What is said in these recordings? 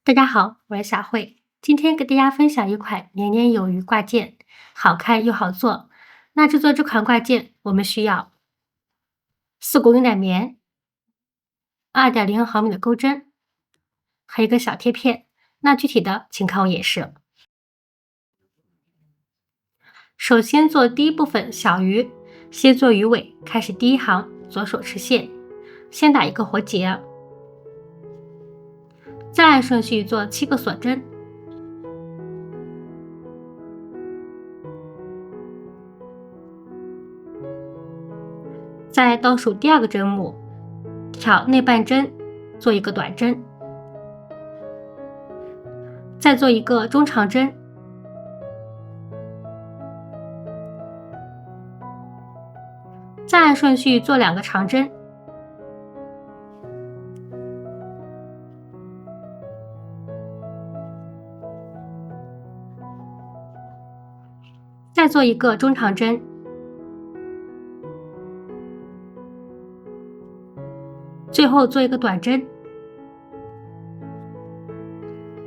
大家好，我是小慧，今天给大家分享一款年年有余挂件，好看又好做。那制作这款挂件，我们需要4股牛奶棉、2.0毫米的钩针，还有一个小贴片。那具体的请看我演示。首先做第一部分小鱼，先做鱼尾，开始第一行，左手持线，先打一个活结，再按顺序做7个锁针。在倒数第2个针目，挑内半针，做一个短针，再做一个中长针，再按顺序做2个长针，再做一个中长针，最后做一个短针。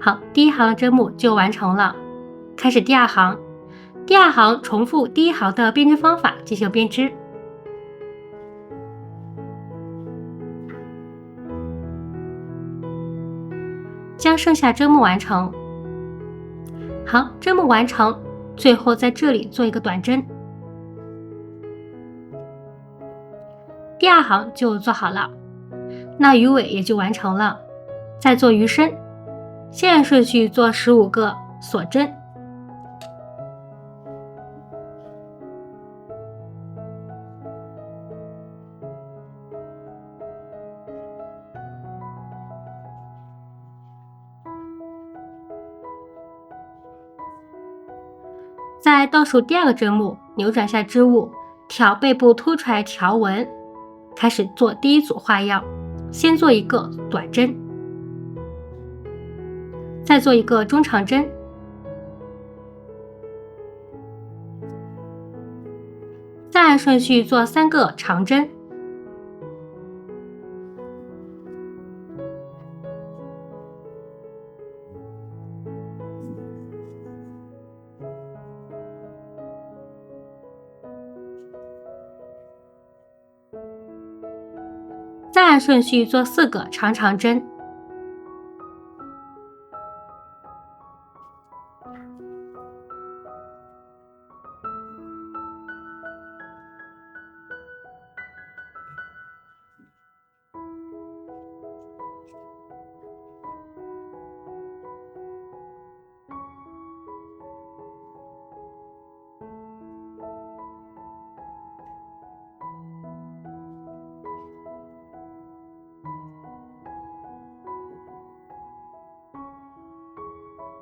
好，第一行的针目就完成了。开始第2行，第2行重复第1行的编织方法进行编织。将剩下针目完成。好，针目完成，最后在这里做一个短针。第2行就做好了，那鱼尾也就完成了。再做鱼身，先按顺序做15个锁针，在倒数第2个针目扭转下织物，挑背部凸出来条纹，开始做第1组花样。先做一个短针，再做一个中长针，再按顺序做3个长针，再按顺序做4个长长针。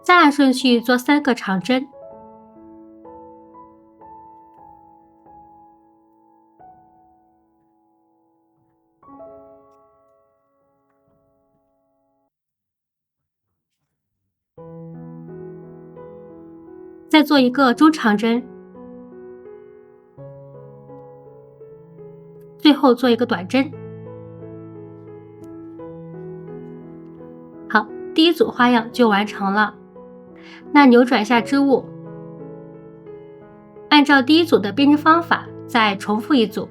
再按顺序做3个长针，再做一个中长针，最后做一个短针。好，第1组花样就完成了。那扭转下织物，按照第1组的编织方法再重复1组。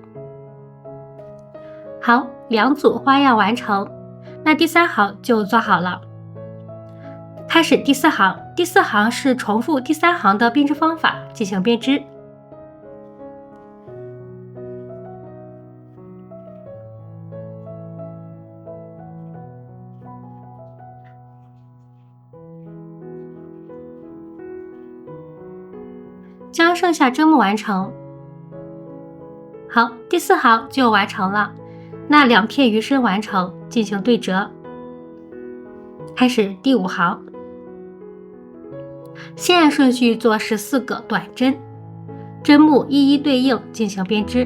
好，2组花样完成，那第3行就做好了。开始第4行，第4行是重复第3行的编织方法进行编织。将剩下针目完成。好，第4行就完成了。那2片鱼身完成，进行对折。开始第5行，先按顺序做14个短针，针目一一对应进行编织。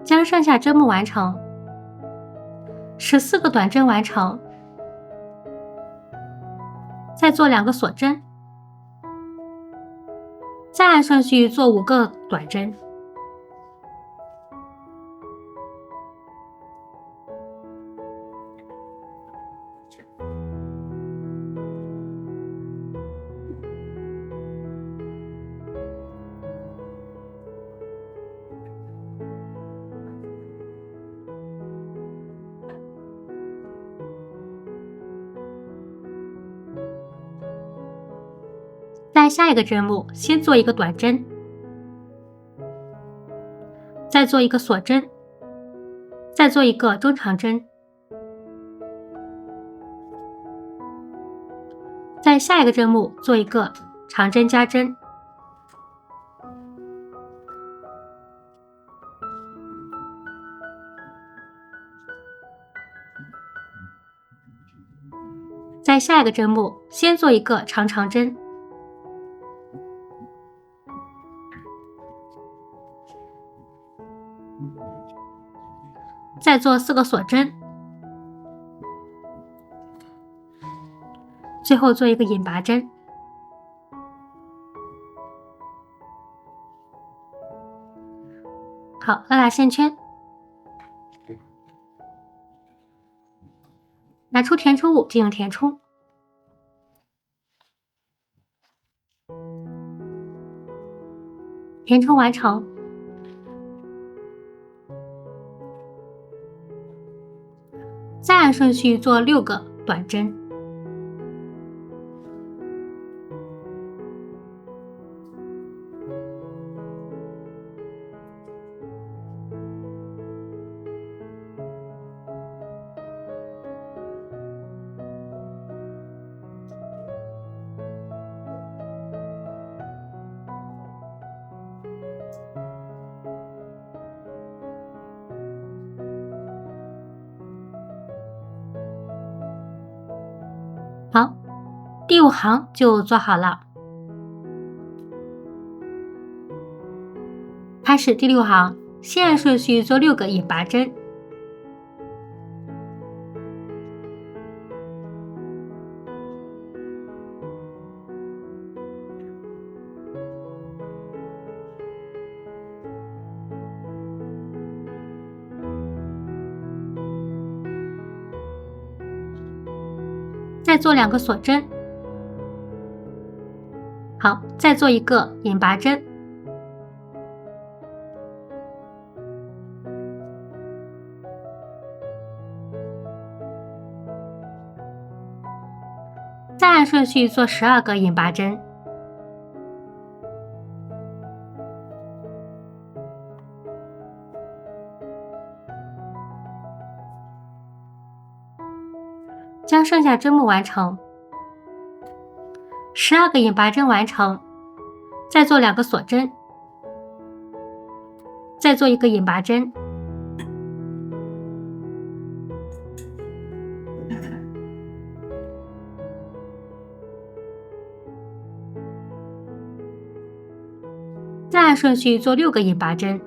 将上下针目完成，14个短针完成，再做2个锁针，再按顺序做5个短针。在下一个针目先做一个短针，再做一个锁针，再做一个中长针，在下一个针目做一个长针加针，在下一个针目先做一个长针，再做4个锁针，最后做一个引拔针。好，拉线圈，拿出填充物进行填充。填充完成，再按顺序做6个短针。好，第5行就做好了。开始第6行，先按顺序做6个引拔针，再做2个锁针。好，再做一个引拔针，再按顺序做12个引拔针。将剩下针目完成，12个引拔针完成，再做2个锁针，再做一个引拔针，再按顺序做6个引拔针。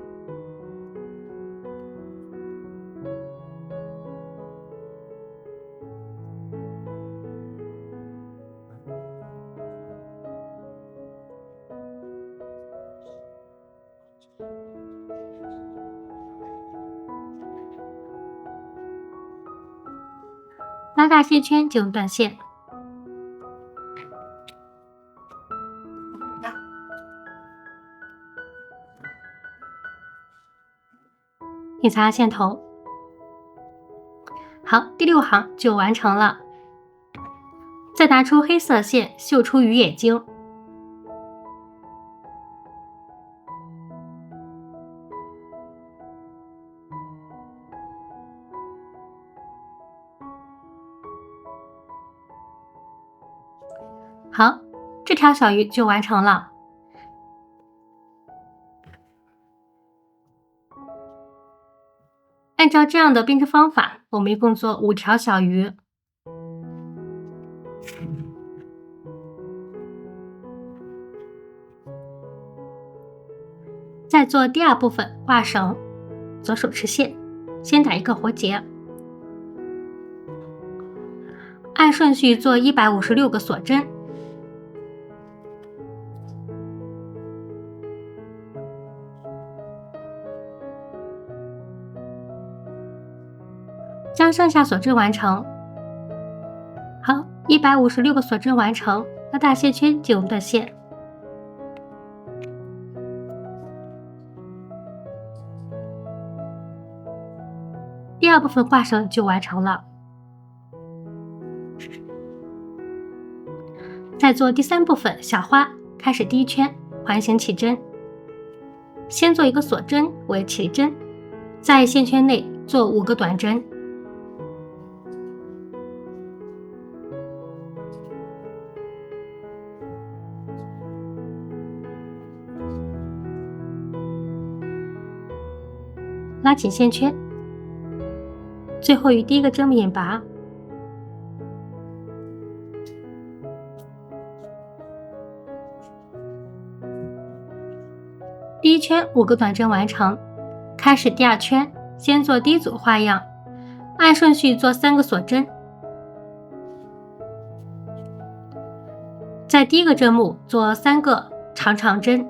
拉大线圈进行断线。隐藏线头。好，第6行就完成了。再拿出黑色线绣出鱼眼睛。好，这条小鱼就完成了。按照这样的编织方法，我们一共做5条小鱼。再做第2部分挂绳，左手持线，先打一个活结，按顺序做156个锁针，将剩下锁针完成。好，156个锁针完成，拉大线圈进入断线。第二部分挂绳就完成了。再做第三部分小花，开始第一圈环形起针，先做一个锁针为起针，在线圈内做5个短针，拉紧线圈，最后与第一个针眼拔，第一圈5个短针完成，开始第二圈，先做第一组花样，按顺序做3个锁针，在第一个针目做3个长针，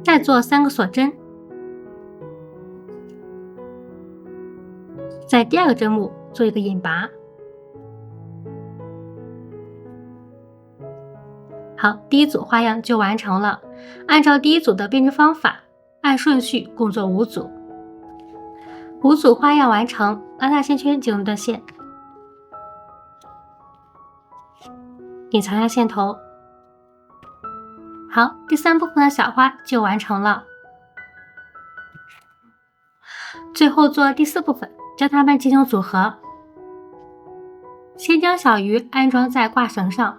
再做3个锁针，在第二个针目做一个引拔。好，第一组花样就完成了。按照第一组的编织方法，按顺序共做5组。5组花样完成，拉大线圈进入断线，隐藏下线头。好，第三部分的小花就完成了。最后做第四部分，将它们进行组合。先将小鱼安装在挂绳上，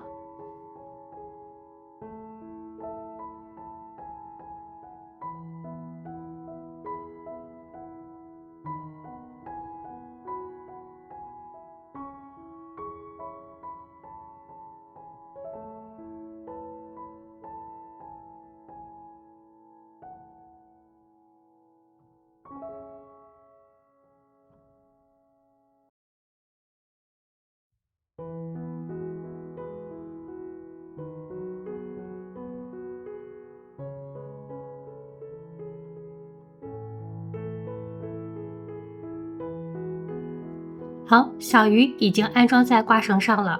好，小鱼已经安装在挂绳上了。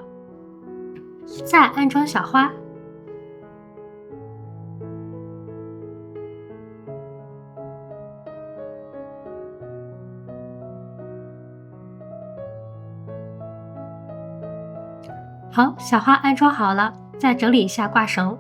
再安装小花，好，小花安装好了，再整理一下挂绳。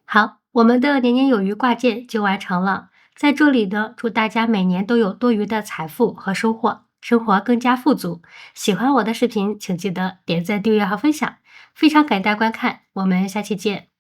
好，我们的年年有余挂件就完成了。在这里呢，祝大家每年都有多余的财富和收获，生活更加富足。喜欢我的视频，请记得点赞、订阅和分享。非常感谢大家观看，我们下期见。